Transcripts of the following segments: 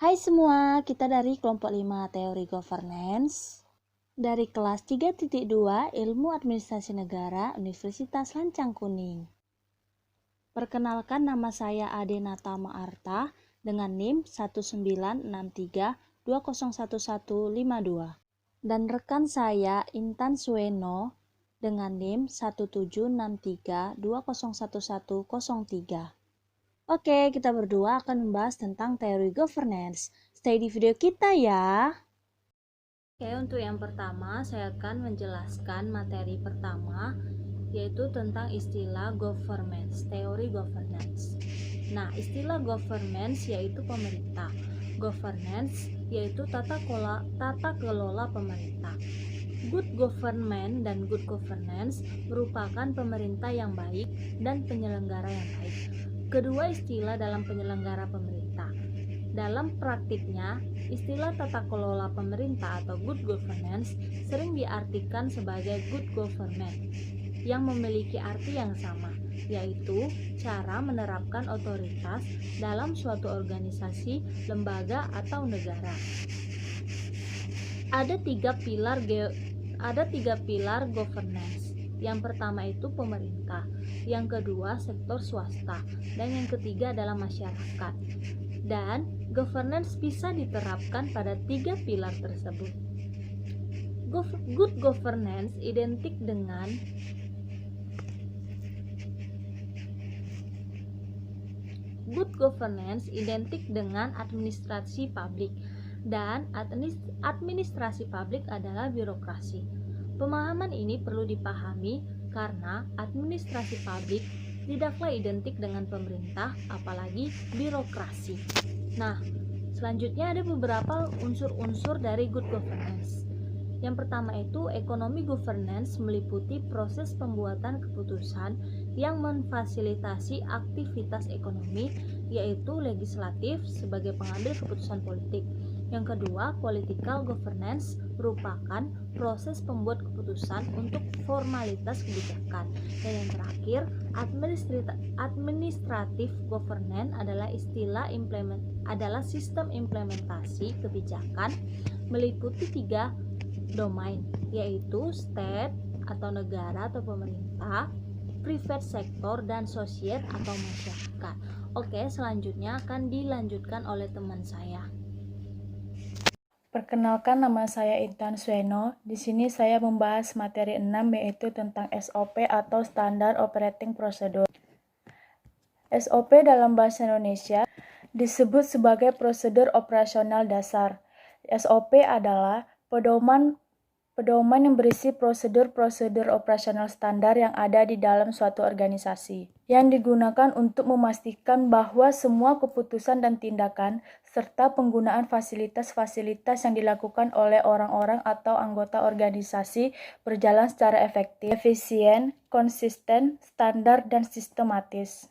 Hai semua, kita dari kelompok 5 Teori Governance dari kelas 3.2 Ilmu Administrasi Negara Universitas Lancang Kuning. Perkenalkan, nama saya Adena Tama Arta dengan NIM 1963201152 dan rekan saya Intan Sueno dengan NIM 1763201103. Oke, kita berdua akan membahas tentang teori governance. Stay di video kita ya. Oke, untuk yang pertama saya akan menjelaskan materi pertama, yaitu tentang istilah governance, teori governance. Nah, istilah governance yaitu pemerintah. Governance yaitu tata kelola pemerintah. Good government dan good governance merupakan pemerintah yang baik dan penyelenggara yang baik. Kedua istilah dalam penyelenggara pemerintah. Dalam praktiknya, istilah tata kelola pemerintah atau good governance sering diartikan sebagai good government yang memiliki arti yang sama, yaitu cara menerapkan otoritas dalam suatu organisasi, lembaga, atau negara. Ada tiga pilar governance. Yang pertama itu pemerintah, yang kedua sektor swasta, dan yang ketiga adalah masyarakat. Dan governance bisa diterapkan pada tiga pilar tersebut. Good governance identik dengan administrasi publik, dan administrasi publik adalah birokrasi. Pemahaman ini perlu dipahami karena administrasi publik tidaklah identik dengan pemerintah, apalagi birokrasi. Nah, selanjutnya ada beberapa unsur-unsur dari good governance. Yang pertama itu ekonomi governance meliputi proses pembuatan keputusan yang memfasilitasi aktivitas ekonomi, yaitu legislatif sebagai pengambil keputusan politik. Yang kedua, political governance merupakan proses pembuat keputusan untuk formalitas kebijakan. Dan yang terakhir, administrative governance adalah sistem implementasi kebijakan meliputi tiga domain, yaitu state atau negara atau pemerintah, private sector, dan society atau masyarakat. Oke, selanjutnya akan dilanjutkan oleh teman saya. Perkenalkan, nama saya Intan Sueno. Di sini saya membahas materi 6, yaitu tentang SOP atau Standard Operating Procedure. SOP dalam bahasa Indonesia disebut sebagai prosedur operasional dasar. SOP adalah pedoman yang berisi prosedur-prosedur operasional standar yang ada di dalam suatu organisasi, yang digunakan untuk memastikan bahwa semua keputusan dan tindakan, serta penggunaan fasilitas-fasilitas yang dilakukan oleh orang-orang atau anggota organisasi berjalan secara efektif, efisien, konsisten, standar, dan sistematis.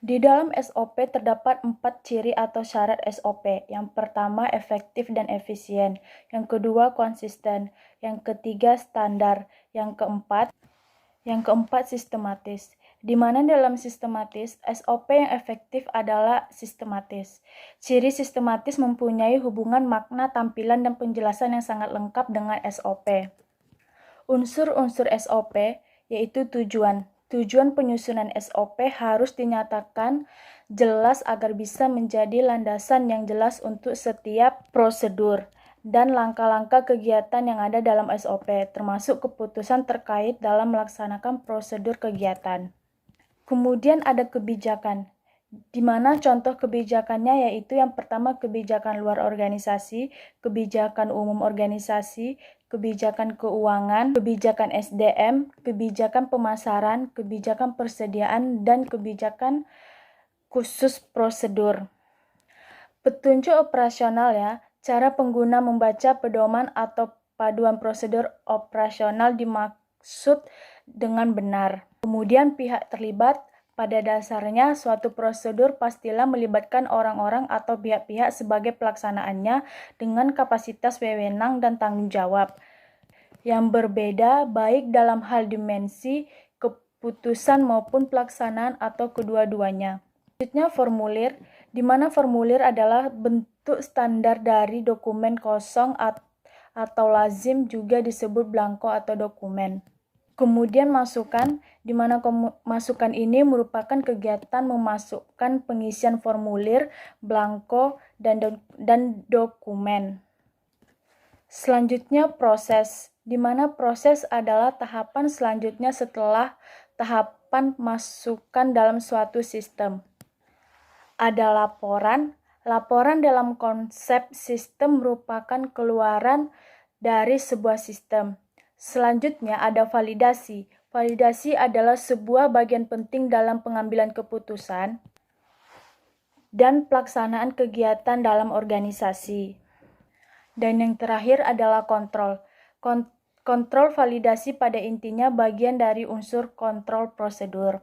Di dalam SOP terdapat 4 ciri atau syarat SOP. Yang pertama, efektif dan efisien. Yang kedua, konsisten. Yang ketiga, standar. Yang keempat, sistematis. Di mana dalam sistematis, SOP yang efektif adalah sistematis. Ciri sistematis mempunyai hubungan makna, tampilan, dan penjelasan yang sangat lengkap dengan SOP. Unsur-unsur SOP yaitu tujuan. Tujuan penyusunan SOP harus dinyatakan jelas agar bisa menjadi landasan yang jelas untuk setiap prosedur dan langkah-langkah kegiatan yang ada dalam SOP, termasuk keputusan terkait dalam melaksanakan prosedur kegiatan. Kemudian ada kebijakan, di mana contoh kebijakannya yaitu yang pertama kebijakan luar organisasi, kebijakan umum organisasi, kebijakan keuangan, kebijakan SDM, kebijakan pemasaran, kebijakan persediaan, dan kebijakan khusus prosedur. Petunjuk operasional ya, cara pengguna membaca pedoman atau paduan prosedur operasional dimaksud dengan benar. Kemudian pihak terlibat. Pada dasarnya, suatu prosedur pastilah melibatkan orang-orang atau pihak-pihak sebagai pelaksanaannya dengan kapasitas wewenang dan tanggung jawab yang berbeda baik dalam hal dimensi, keputusan maupun pelaksanaan atau kedua-duanya. Selanjutnya formulir. di mana formulir adalah bentuk standar dari dokumen kosong atau lazim juga disebut blanko atau dokumen. Kemudian masukan, di mana masukan ini merupakan kegiatan memasukkan pengisian formulir, blanko, dan dokumen. Selanjutnya proses, di mana proses adalah tahapan selanjutnya setelah tahapan masukan dalam suatu sistem. Ada laporan. Laporan dalam konsep sistem merupakan keluaran dari sebuah sistem. Selanjutnya ada validasi. Validasi adalah sebuah bagian penting dalam pengambilan keputusan dan pelaksanaan kegiatan dalam organisasi. Dan yang terakhir adalah kontrol. Kontrol validasi pada intinya bagian dari unsur kontrol prosedur.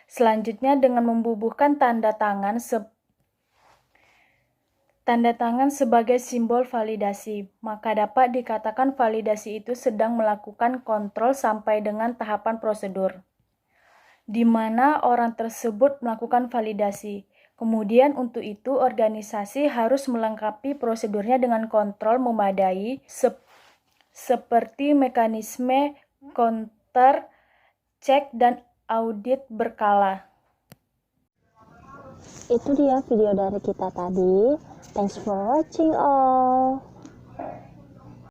Selanjutnya dengan membubuhkan tanda tangan sebagai simbol validasi, maka dapat dikatakan validasi itu sedang melakukan kontrol sampai dengan tahapan prosedur, di mana orang tersebut melakukan validasi. Kemudian untuk itu organisasi harus melengkapi prosedurnya dengan kontrol memadai seperti mekanisme counter, cek, dan audit berkala. Itu dia video dari kita tadi. Thanks for watching all.